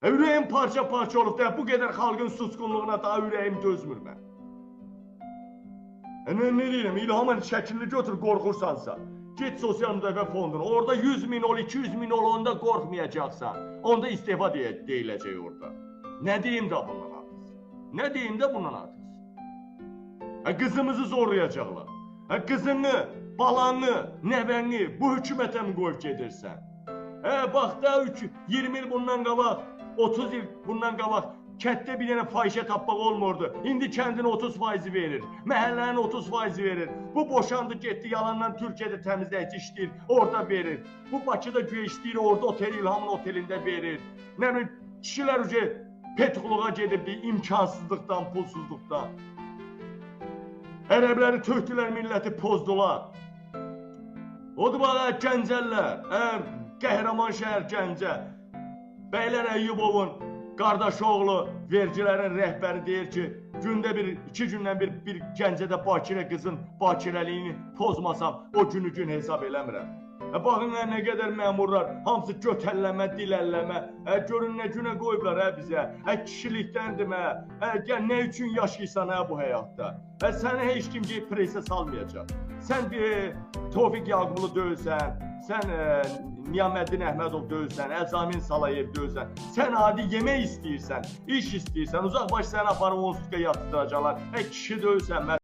Ürəyim parça-parça olub da bu qədər xalqın susqunluğuna daha ürəyim dözmür mən. Nə deyirəm, İlhamın şəkilini götür qorxursansa, git sosial müdafiə fonduna, orada 100 min ol, 200 min ol, onda qorxmayacaqsan, onda istifa deyiləcək orada. Nə deyim də bundan artıq? Nə deyim də bundan artıq? Qızımızı zorlayacaqlar. Qızını, balanı, nəvəni bu hökumətə mi qoyub gedirsən? Bax da 20 il bundan qabaq, 30 il bundan qabaq kənddə bir dənə fahişə tapmaq olmurdu. İndi kəndin 30% verir, məhəllənin 30% verir. Bu boşandı, getdi, yalandan Türkiyədə təmizləyici işləyir, orada verir. Bu Bakıda güya işləyir, orada otel, İlhamın otelində verir. Nə bilim, kişilər uca petxuluğa gedibdi, imkansızlıqdan, pulsuzluqdan. Ərəbləri tökdülər, milləti pozdular. Odur bax, Gəncəllər, Qəhrəman şəhər Gəncə, Bəylər Əyyubovun qardaşı oğlu vergilərin rəhbəri deyir ki, gündə iki gündən bir Gəncədə bakirə qızın bakirəliyini pozmasam, o günü gün hesab eləmirəm. Baxın, nə qədər məmurlar, hamısı götəlləmə, diləlləmə, görün nə günə qoyublar bizə, kişilikdən demə, nə üçün yaşayırsan bu həyatda, səni heç kim ki, presə salmayacaq. Sən Tofiq Yaqublu döyülsən, sən Niyaməddin Əhmədov döyülsən, Əzamin Salayev döyülsən, sən adi yemək istəyirsən, iş istəyirsən, uzaq baş səni aparıb 10 sutka yatıdıracaqlar, kişi döyülsən.